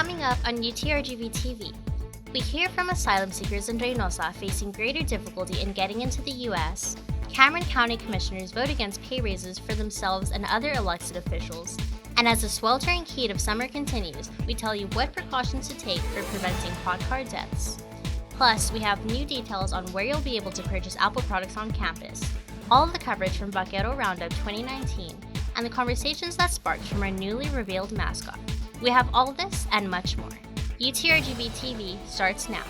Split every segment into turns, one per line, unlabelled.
Coming up on UTRGV-TV, we hear from asylum seekers in Reynosa facing greater difficulty in getting into the U.S., Cameron County commissioners vote against pay raises for themselves and other elected officials, and as the sweltering heat of summer continues, we tell you what precautions to take for preventing hot car deaths. Plus, we have new details on where you'll be able to purchase Apple products on campus, all of the coverage from Vaquero Roundup 2019, and the conversations that sparked from our newly revealed mascot. We have all this and much more. UTRGV-TV starts now.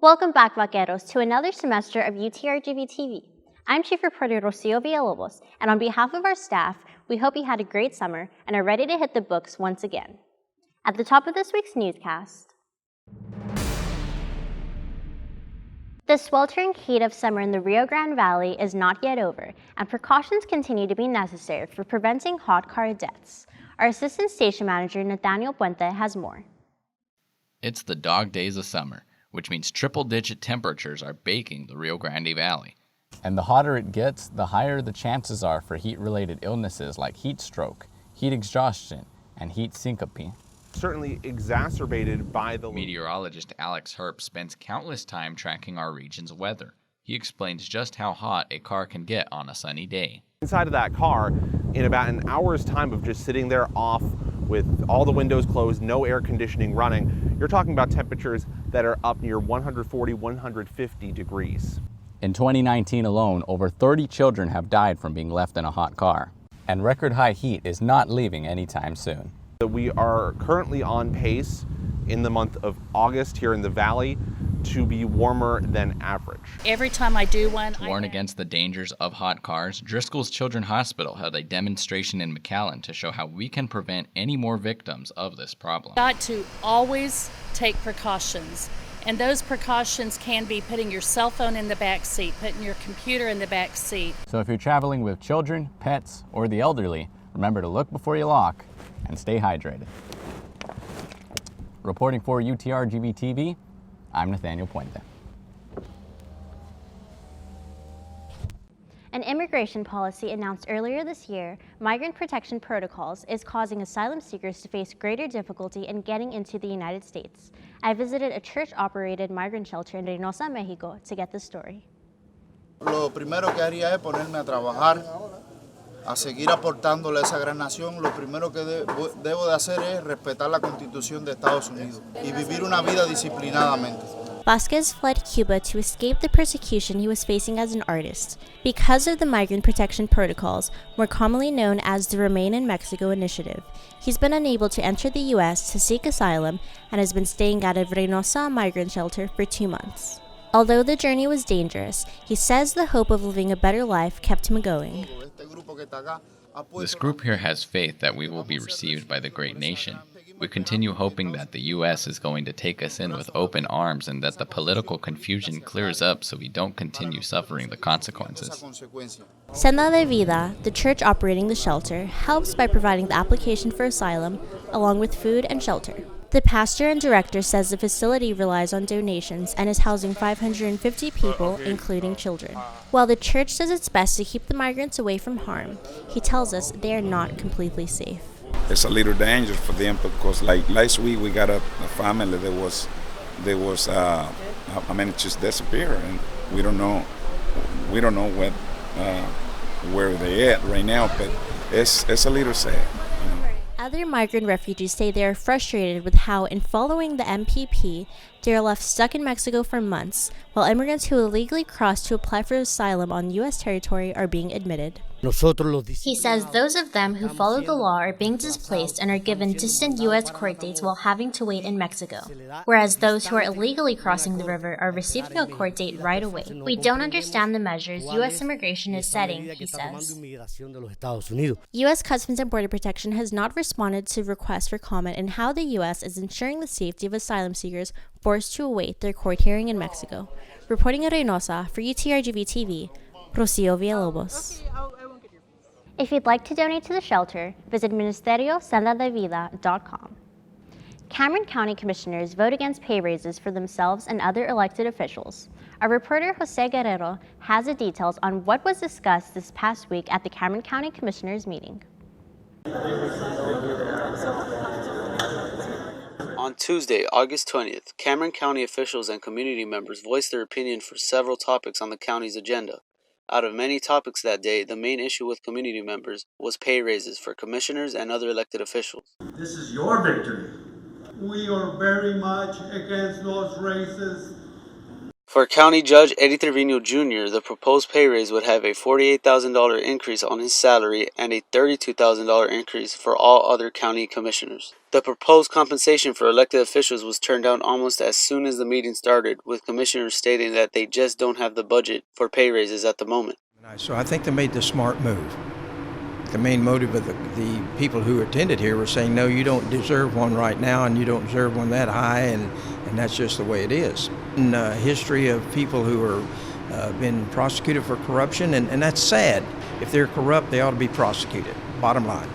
Welcome back, Vaqueros, to another semester of UTRGV-TV. I'm Chief Reporter Rocio Villalobos, and on behalf of our staff, we hope you had a great summer and are ready to hit the books once again. At the top of this week's newscast, the sweltering heat of summer in the Rio Grande Valley is not yet over, and precautions continue to be necessary for preventing hot car deaths. Our Assistant Station Manager, Nathaniel Puente, has more.
It's the dog days of summer, which means triple-digit temperatures are baking the Rio Grande Valley.
And the hotter it gets, the higher the chances are for heat-related illnesses like heat stroke, heat exhaustion, and heat syncope.
Certainly exacerbated by the...
Meteorologist Alex Herbst spends countless time tracking our region's weather. He explains just how hot a car can get on a sunny day.
Inside of that car, in about an hour's time of just sitting there off with all the windows closed, no air conditioning running, you're talking about temperatures that are up near 140, 150 degrees.
In 2019 alone, over 30 children have died from being left in a hot car. And record high heat is not leaving anytime soon.
We are currently on pace in the month of August here in the Valley to be warmer than average.
Every time I do one,
To warn against the dangers of hot cars, Driscoll's Children's Hospital held a demonstration in McAllen to show how we can prevent any more victims of this problem.
got to always take precautions. And those precautions can be putting your cell phone in the back seat, putting your computer in the back seat.
So if you're traveling with children, pets, or the elderly, remember to look before you lock and stay hydrated. Reporting for UTRGV-TV, I'm Nathaniel Puente.
An immigration policy announced earlier this year, migrant protection protocols, is causing asylum seekers to face greater difficulty in getting into the United States. I visited a church-operated migrant shelter in Reynosa, Mexico, to get the story.
Lo primero que haría es ponerme a trabajar, a seguir aportándole a esa gran nación. Lo primero que debo de hacer es respetar la Constitución de Estados Unidos y vivir una vida disciplinadamente.
Vasquez fled Cuba to escape the persecution he was facing as an artist. Because of the migrant protection protocols, more commonly known as the Remain in Mexico initiative, he's been unable to enter the U.S. to seek asylum and has been staying at a Reynosa migrant shelter for 2 months. Although the journey was dangerous, he says the hope of living a better life kept him going.
This group here has faith that we will be received by the great nation. We continue hoping that the U.S. is going to take us in with open arms and that the political confusion clears up so we don't continue suffering the consequences.
Senda de Vida, the church operating the shelter, helps by providing the application for asylum, along with food and shelter. The pastor and director says the facility relies on donations and is housing 550 people, including children. While the church does its best to keep the migrants away from harm, he tells us they are not completely safe.
It's a little dangerous for them because, like last week, we got a family that was just disappeared, and we don't know what where they at right now. But it's a little sad.
Other migrant refugees say they are frustrated with how, in following the MPP, they are left stuck in Mexico for months, while immigrants who illegally cross to apply for asylum on U.S. territory are being admitted. He says those of them who follow the law are being displaced and are given distant U.S. court dates while having to wait in Mexico, whereas those who are illegally crossing the river are receiving a court date right away. We don't understand the measures U.S. immigration is setting, he says. U.S. Customs and Border Protection has not responded to requests for comment on how the U.S. is ensuring the safety of asylum seekers forced to await their court hearing in Mexico. Reporting at Reynosa for UTRGV-TV, Rocio Villalobos. If you'd like to donate to the shelter, visit Senda Cameron County Commissioners vote against pay raises for themselves and other elected officials. Our reporter Jose Guerrero has the details on what was discussed this past week at the Cameron County Commissioners meeting.
On Tuesday, August 20th, Cameron County officials and community members voiced their opinion for several topics on the county's agenda. Out of many topics that day, the main issue with community members was pay raises for commissioners and other elected officials.
This is your victory. We are very much against those raises.
For County Judge Eddie Trevino Jr., the proposed pay raise would have a $48,000 increase on his salary and a $32,000 increase for all other county commissioners. The proposed compensation for elected officials was turned down almost as soon as the meeting started, with commissioners stating that they just don't have the budget for pay raises at the moment.
So I think they made the smart move. The main motive of the people who attended here were saying, no, you don't deserve one right now, and you don't deserve one that high, and that's just the way it is. In the history of people who are been prosecuted for corruption, and that's sad. If they're corrupt, they ought to be prosecuted, bottom line.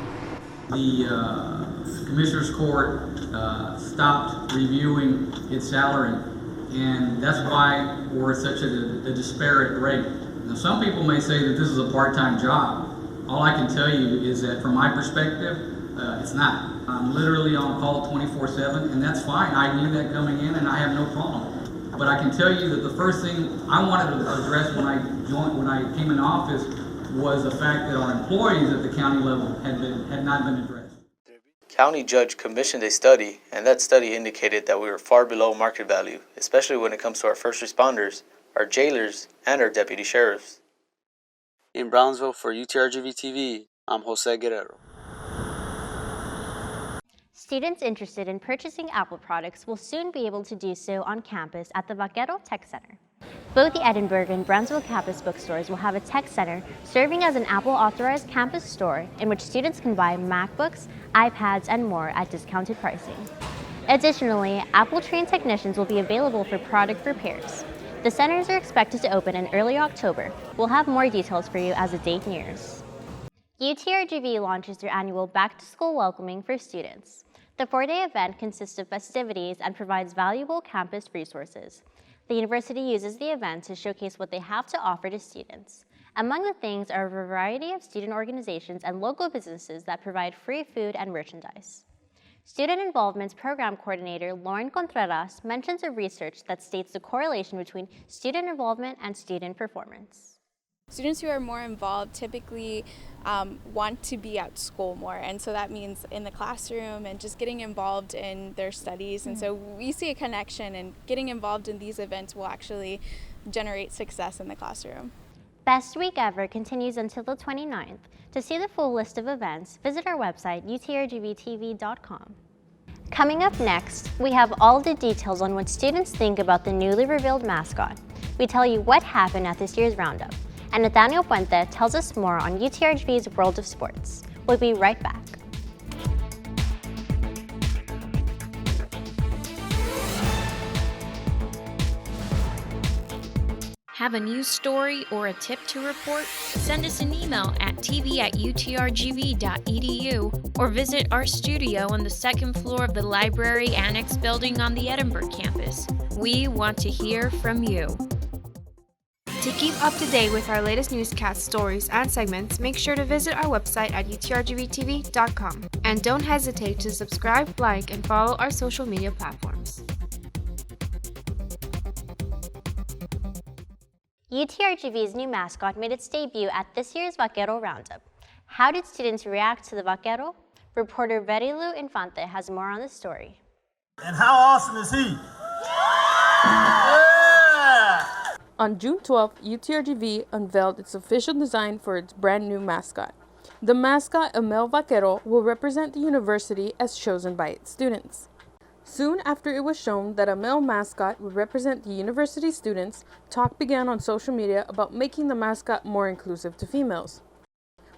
The Commissioners Court stopped reviewing its salary, and that's why we're at such a disparate rate. Now, some people may say that this is a part-time job. All I can tell you is that from my perspective, it's not. I'm literally on call 24/7, and that's fine. I knew that coming in, and I have no problem. But I can tell you that the first thing I wanted to address when I came into office was the fact that our employees at the county level had not been addressed.
County Judge commissioned a study, and that study indicated that we were far below market value, especially when it comes to our first responders, our jailers, and our deputy sheriffs. In Brownsville for UTRGV-TV, I'm Jose Guerrero.
Students interested in purchasing Apple products will soon be able to do so on campus at the Vaquero Tech Center. Both the Edinburgh and Brownsville campus bookstores will have a tech center serving as an Apple-authorized campus store in which students can buy MacBooks, iPads, and more at discounted pricing. Additionally, Apple-trained technicians will be available for product repairs. The centers are expected to open in early October. We'll have more details for you as the date nears. UTRGV launches their annual back-to-school welcoming for students. The 4-day event consists of festivities and provides valuable campus resources. The university uses the event to showcase what they have to offer to students. Among the things are a variety of student organizations and local businesses that provide free food and merchandise. Student Involvement's program coordinator, Lauren Contreras, mentions a research that states the correlation between student involvement and student performance.
Students who are more involved typically want to be at school more, and so that means in the classroom and just getting involved in their studies. And so we see a connection, and getting involved in these events will actually generate success in the classroom.
Best Week Ever continues until the 29th. To see the full list of events, visit our website, UTRGV-TV.com. Coming up next, we have all the details on what students think about the newly revealed mascot. We tell you what happened at this year's roundup. And Nathaniel Puente tells us more on UTRGV's World of Sports. We'll be right back.
Have a news story or a tip to report? Send us an email at tv@utrgv.edu or visit our studio on the second floor of the Library Annex building on the Edinburgh campus. We want to hear from you.
To keep up to date with our latest newscast stories and segments, make sure to visit our website at UTRGV-TV.com. And don't hesitate to subscribe, like, and follow our social media platforms.
UTRGV's new mascot made its debut at this year's Vaquero Roundup. How did students react to the Vaquero? Reporter Verilu Infante has more on the story.
And how awesome is he? Yeah! On June 12th, UTRGV unveiled its official design for its brand new mascot. The mascot, a male vaquero, will represent the university as chosen by its students. Soon after it was shown that a male mascot would represent the university students, talk began on social media about making the mascot more inclusive to females.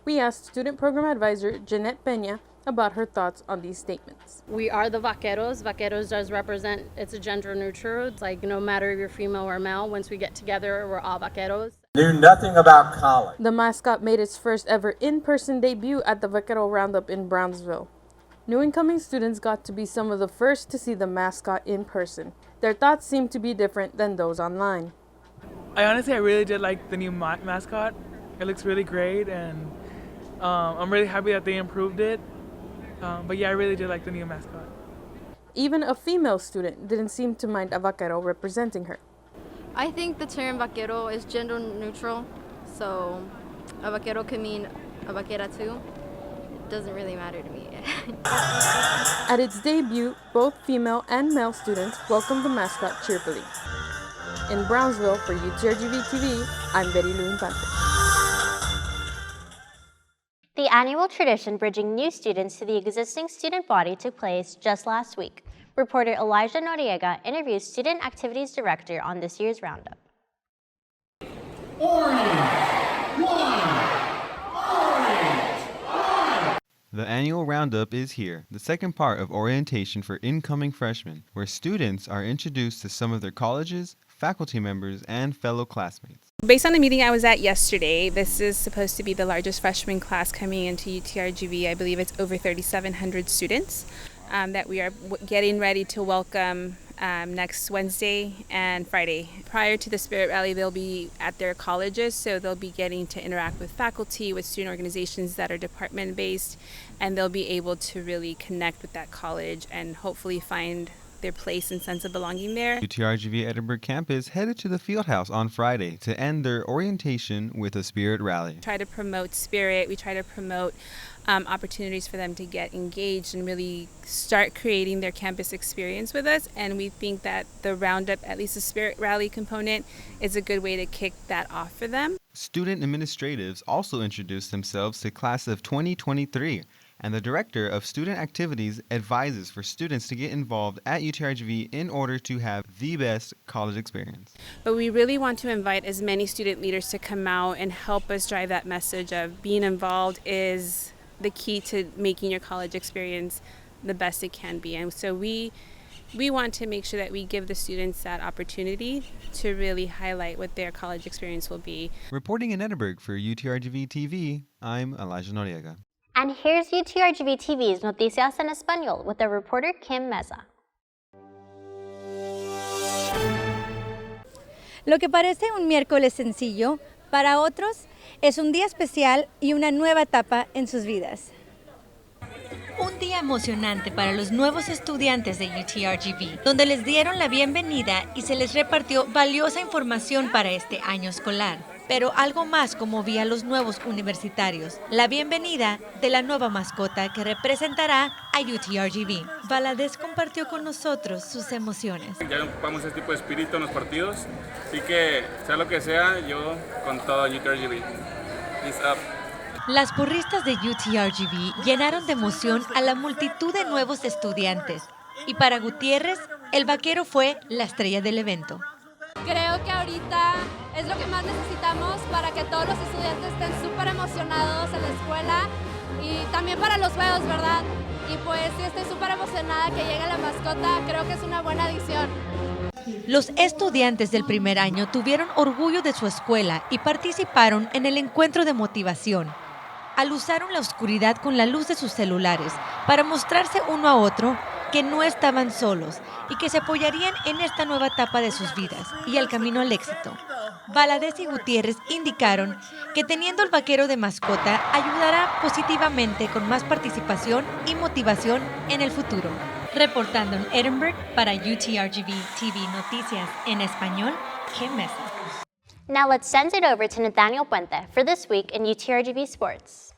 We asked student program advisor Jeanette Peña about her thoughts on these statements.
We are the vaqueros. Vaqueros does represent, it's a gender neutral. It's like no matter if you're female or male, once we get together, we're all vaqueros.
Knew nothing about college.
The mascot made its first ever in-person debut at the Vaquero Roundup in Brownsville. New incoming students got to be some of the first to see the mascot in person. Their thoughts seemed to be different than those online.
I really did like the new mascot. It looks really great, and I'm really happy that they improved it. But yeah, I really did like the new mascot.
Even a female student didn't seem to mind a vaquero representing her.
I think the term vaquero is gender neutral, so a vaquero could mean a vaquera too. It doesn't really matter to me.
At its debut, both female and male students welcomed the mascot cheerfully. In Brownsville for UTRGV-TV, I'm Betty Lou Infante.
The annual tradition bridging new students to the existing student body took place just last week. Reporter Elijah Noriega interviews Student Activities Director on this year's roundup.
The annual roundup is here, the second part of orientation for incoming freshmen, where students are introduced to some of their colleges, faculty members, and fellow classmates.
Based on the meeting I was at yesterday, this is supposed to be the largest freshman class coming into UTRGV. I believe it's over 3,700 students that we are getting ready to welcome next Wednesday and Friday. Prior to the Spirit Rally, they'll be at their colleges, so they'll be getting to interact with faculty, with student organizations that are department-based, and they'll be able to really connect with that college and hopefully find their place and sense of belonging there.
UTRGV Edinburgh campus headed to the Fieldhouse on Friday to end their orientation with a Spirit Rally.
We try to promote spirit, we try to promote opportunities for them to get engaged and really start creating their campus experience with us, and we think that the roundup, at least the Spirit Rally component, is a good way to kick that off for them.
Student administratives also introduced themselves to class of 2023, and the Director of Student Activities advises for students to get involved at UTRGV in order to have the best college experience.
But we really want to invite as many student leaders to come out and help us drive that message of being involved is the key to making your college experience the best it can be. And so we want to make sure that we give the students that opportunity to really highlight what their college experience will be.
Reporting in Edinburgh for UTRGV-TV, I'm Elijah Noriega.
And here's UTRGV-TV's Noticias en Español with our reporter Kim Meza.
Lo que parece un miércoles sencillo, para otros es un día especial y una nueva etapa en sus vidas. Un día emocionante para los nuevos estudiantes de UTRGV, donde les dieron la bienvenida y se les repartió valiosa información para este año escolar. Pero algo más conmovía a los nuevos universitarios, la bienvenida de la nueva mascota que representará a UTRGV. Valadez compartió con nosotros sus emociones.
Ya ocupamos este tipo de espíritu en los partidos, así que sea lo que sea, yo con todo UTRGV. Peace up.
Las porristas de UTRGV llenaron de emoción a la multitud de nuevos estudiantes. Y para Gutiérrez, el vaquero fue la estrella del evento.
Creo que ahorita es lo que más necesitamos para que todos los estudiantes estén súper emocionados en la escuela y también para los juegos, ¿verdad? Y pues sí, estoy súper emocionada que llegue la mascota, creo que es una buena adición.
Los estudiantes del primer año tuvieron orgullo de su escuela y participaron en el encuentro de motivación. Aluzaron la oscuridad con la luz de sus celulares para mostrarse uno a otro que no estaban solos y que se apoyarían en esta nueva etapa de sus vidas y el camino al éxito. Valadez y Gutiérrez indicaron que teniendo el vaquero de mascota ayudará positivamente con más participación y motivación en el futuro. Reportando en Edinburgh para UTRGV-TV Noticias en Español, Kim Meza.
Now let's send it over to Nathaniel Puente for This Week in UTRGV Sports.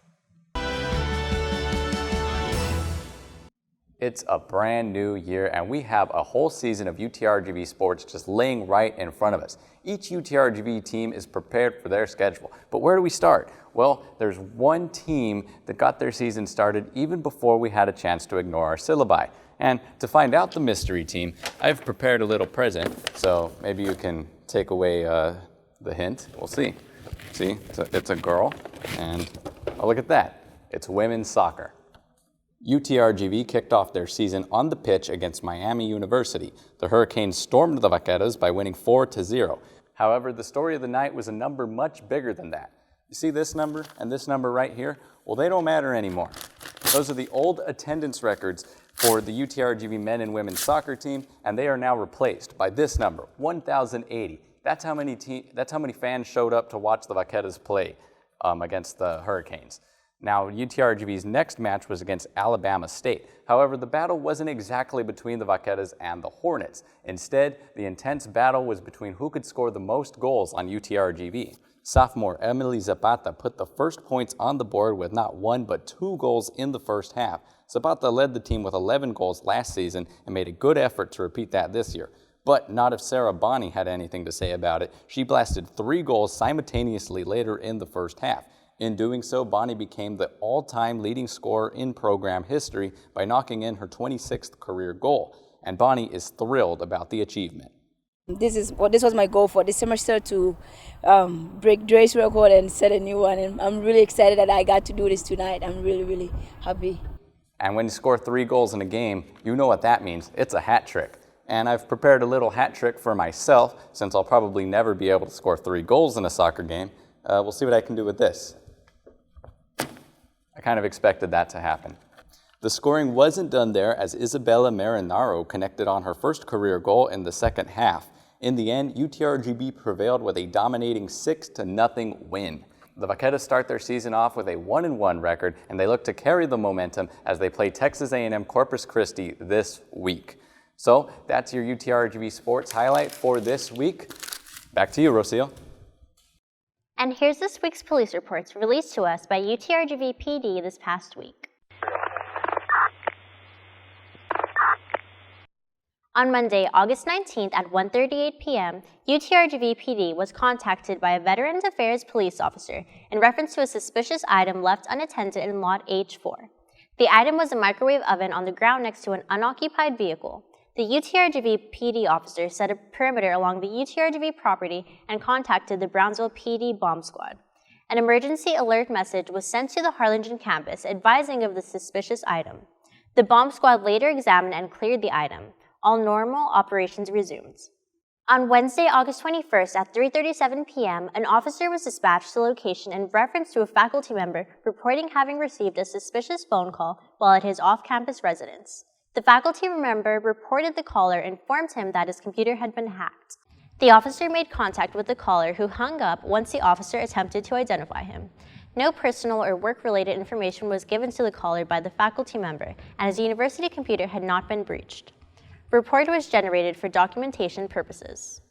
It's a brand new year, and we have a whole season of UTRGV sports just laying right in front of us. Each UTRGV team is prepared for their schedule. But where do we start? Well, there's one team that got their season started even before we had a chance to ignore our syllabi. And to find out the mystery team, I've prepared a little present, so maybe you can take away the hint. We'll see. See, it's a girl, and oh, look at that. It's women's soccer. UTRGV kicked off their season on the pitch against Miami University. The Hurricanes stormed the Vaqueros by winning 4-0. However, the story of the night was a number much bigger than that. You see this number and this number right here? Well, they don't matter anymore. Those are the old attendance records for the UTRGV men and women's soccer team, and they are now replaced by this number, 1,080. That's how many fans showed up to watch the Vaqueros play against the Hurricanes. Now, UTRGV's next match was against Alabama State. However, the battle wasn't exactly between the Vaqueros and the Hornets. Instead, the intense battle was between who could score the most goals on UTRGV. Sophomore Emily Zapata put the first points on the board with not one but 2 goals in the first half. Zapata led the team with 11 goals last season and made a good effort to repeat that this year. But not if Sarah Bonney had anything to say about it. She blasted 3 goals simultaneously later in the first half. In doing so, Bonney became the all-time leading scorer in program history by knocking in her 26th career goal. And Bonney is thrilled about the achievement.
This was my goal for this semester, to break Dre's record and set a new one. And I'm really excited that I got to do this tonight. I'm really, really happy.
And when you score 3 goals in a game, you know what that means. It's a hat trick. And I've prepared a little hat trick for myself, since I'll probably never be able to score 3 goals in a soccer game. We'll see what I can do with this. I kind of expected that to happen. The scoring wasn't done there, as Isabella Marinaro connected on her first career goal in the second half. In the end, UTRGV prevailed with a dominating 6-0 win. The Vaqueros start their season off with a 1-1 record, and they look to carry the momentum as they play Texas A&M Corpus Christi this week. So that's your UTRGV sports highlight for this week. Back to you, Rocio.
And here's this week's police reports released to us by UTRGV PD this past week. On Monday, August 19th at 1:38 p.m., UTRGV PD was contacted by a Veterans Affairs police officer in reference to a suspicious item left unattended in Lot H4. The item was a microwave oven on the ground next to an unoccupied vehicle. The UTRGV PD officer set a perimeter along the UTRGV property and contacted the Brownsville PD bomb squad. An emergency alert message was sent to the Harlingen campus advising of the suspicious item. The bomb squad later examined and cleared the item. All normal operations resumed. On Wednesday, August 21st at 3:37 p.m., an officer was dispatched to the location in reference to a faculty member reporting having received a suspicious phone call while at his off-campus residence. The faculty member reported the caller informed him that his computer had been hacked. The officer made contact with the caller, who hung up once the officer attempted to identify him. No personal or work-related information was given to the caller by the faculty member, and his university computer had not been breached. A report was generated for documentation purposes.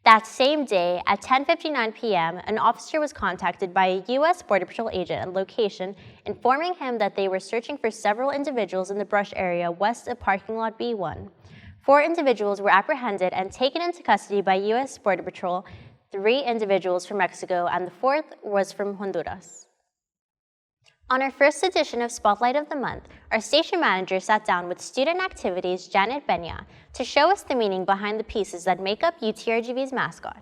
That same day, at 10:59 p.m., an officer was contacted by a U.S. Border Patrol agent at a location, informing him that they were searching for several individuals in the brush area west of parking lot B1. 4 individuals were apprehended and taken into custody by U.S. Border Patrol, 3 individuals from Mexico, and the 4th was from Honduras. On our first edition of Spotlight of the Month, our station manager sat down with Student Activities Janet Benya to show us the meaning behind the pieces that make up UTRGV's mascot.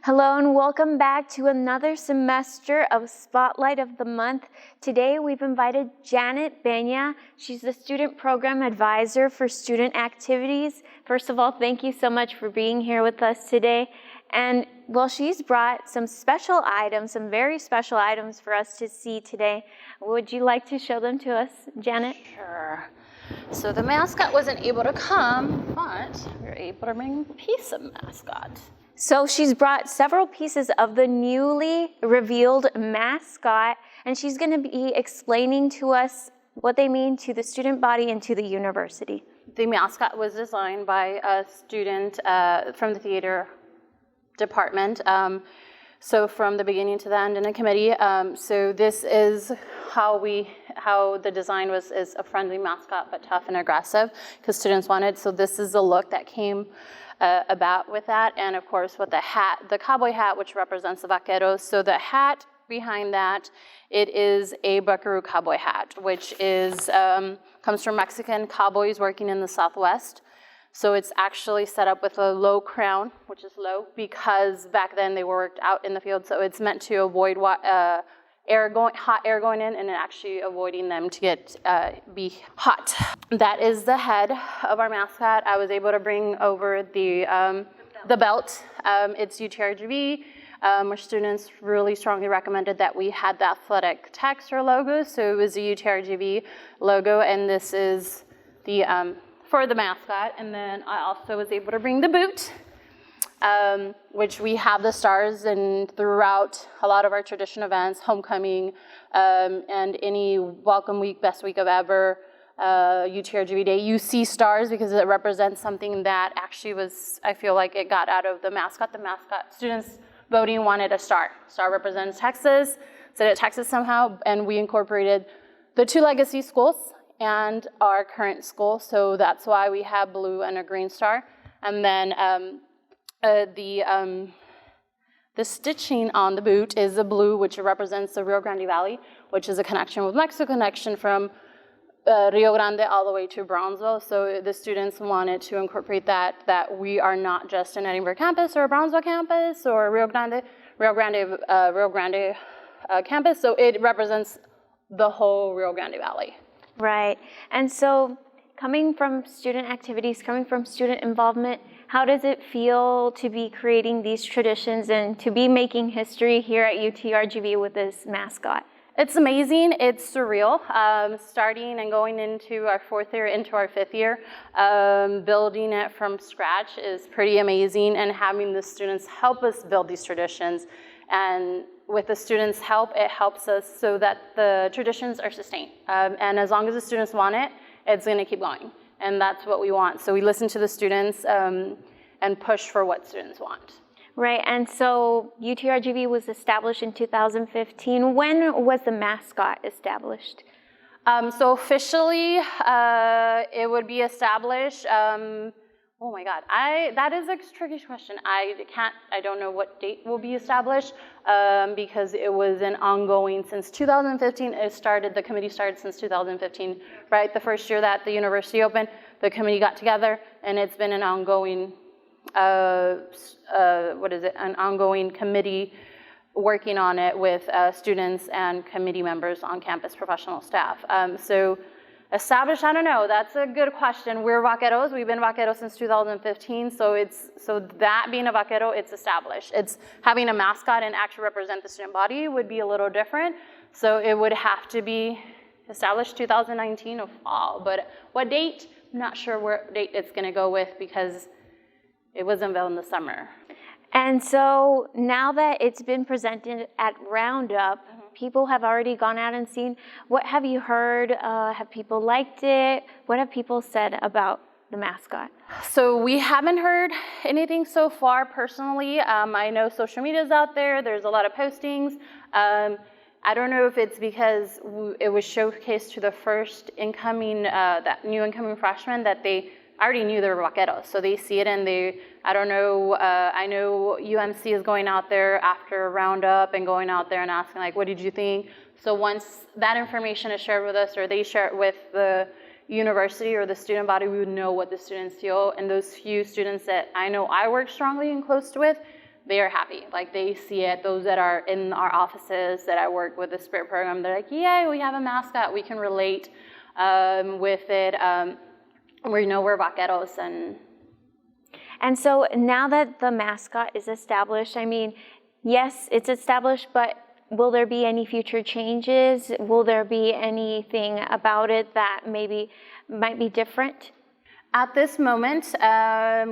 Hello and welcome back to another semester of Spotlight of the Month. Today we've invited Janet Benya. She's the Student Program Advisor for Student Activities. First of all, thank you so much for being here with us today. And well, she's brought some special items, some very special items for us to see today. Would you like to show them to us, Janet?
Sure. So the mascot wasn't able to come, but we were able to bring a piece of mascot.
So she's brought several pieces of the newly revealed mascot, and she's going to be explaining to us what they mean to the student body and to the university.
The mascot was designed by a student from the theater department. So from the beginning to the end in a committee. So this is how the design is a friendly mascot, but tough and aggressive, because students wanted. So this is the look that came about with that. And of course with the hat, the cowboy hat, which represents the vaqueros. So the hat behind that, it is a buckaroo cowboy hat, which is comes from Mexican cowboys working in the Southwest. So it's actually set up with a low crown, which is low, because back then they worked out in the field. So it's meant to avoid hot air going in, and actually avoiding them to be hot. That is the head of our mascot. I was able to bring over the belt. It's UTRGV. Our students really strongly recommended that we had the athletic text or logo. So it was the UTRGV logo, and this is the for the mascot. And then I also was able to bring the boot, which we have the stars and throughout a lot of our tradition events, homecoming, and any welcome week, best week of ever, UTRGV Day, you see stars because it represents something that actually was, I feel like it got out of the mascot. The mascot students voting wanted a star. Star represents Texas, said it Texas somehow, and we incorporated the 2 legacy schools and our current school, so that's why we have blue and a green star. And then the stitching on the boot is the blue, which represents the Rio Grande Valley, which is a connection with Mexico, connection from Rio Grande all the way to Brownsville. So the students wanted to incorporate that we are not just an Edinburgh campus or a Brownsville campus or a Rio Grande campus. So it represents the whole Rio Grande Valley.
Right. And so coming from student activities, coming from student involvement, how does it feel to be creating these traditions and to be making history here at UTRGV with this mascot?
It's amazing. It's surreal. Starting and going into our 4th year, into our 5th year, building it from scratch is pretty amazing, and having the students help us build these traditions. And with the students' help, it helps us so that the traditions are sustained. And as long as the students want it, it's going to keep going. And that's what we want. So we listen to the students and push for what students want.
Right, and so UTRGV was established in 2015. When was the mascot established?
So officially, it would be established, oh my God, that is a tricky question. I don't know what date will be established because it was an ongoing, since 2015, the committee started since 2015, right? The first year that the university opened, the committee got together, and it's been an ongoing an ongoing committee working on it with students and committee members on campus, professional staff. So established, I don't know, that's a good question. We're vaqueros, we've been vaqueros since 2015, so that being a vaquero, it's established. It's having a mascot and actually represent the student body would be a little different, so it would have to be established 2019 of fall, but what date? I'm not sure what date it's gonna go with because it was unveiled in the summer.
And so now that it's been presented at Roundup, people have already gone out and seen. What have you heard? Have people liked it? What have people said about the mascot?
So we haven't heard anything so far personally. I know social media is out there. There's a lot of postings. I don't know if it's because it was showcased to the first that new incoming freshmen that they already knew they were vaqueros, so they see it and I don't know, I know UMC is going out there after Roundup and going out there and asking like, what did you think? So once that information is shared with us or they share it with the university or the student body, we would know what the students feel. And those few students that I know I work strongly and close with, they are happy. Like they see it. Those that are in our offices that I work with the Spirit program, they're like, yeah, we have a mascot. We can relate with it. We know we're vaqueros.
And so now that the mascot is established, I mean, yes, it's established, but will there be any future changes? Will there be anything about it that maybe might be different?
At this moment,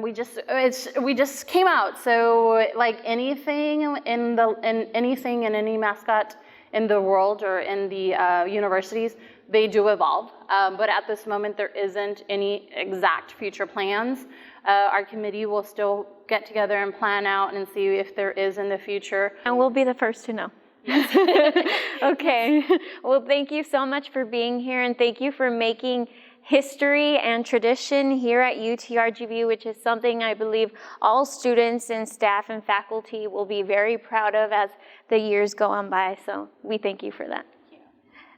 we just came out. So like anything in any mascot in the world or in the universities, they do evolve. But at this moment, there isn't any exact future plans. Our committee will still get together and plan out and see if there is in the future.
And we'll be the first to know. Okay. Well, thank you so much for being here, and thank you for making history and tradition here at UTRGV, which is something I believe all students and staff and faculty will be very proud of as the years go on by. So we thank you for that.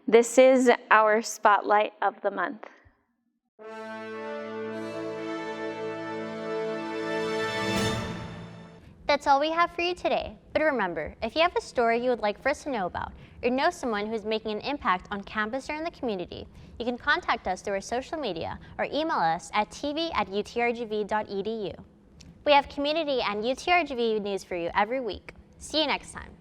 This is our Spotlight of the Month.
That's all we have for you today. But remember, if you have a story you would like for us to know about, or know someone who is making an impact on campus or in the community, you can contact us through our social media or email us at tv@utrgv.edu. We have community and UTRGV news for you every week. See you next time.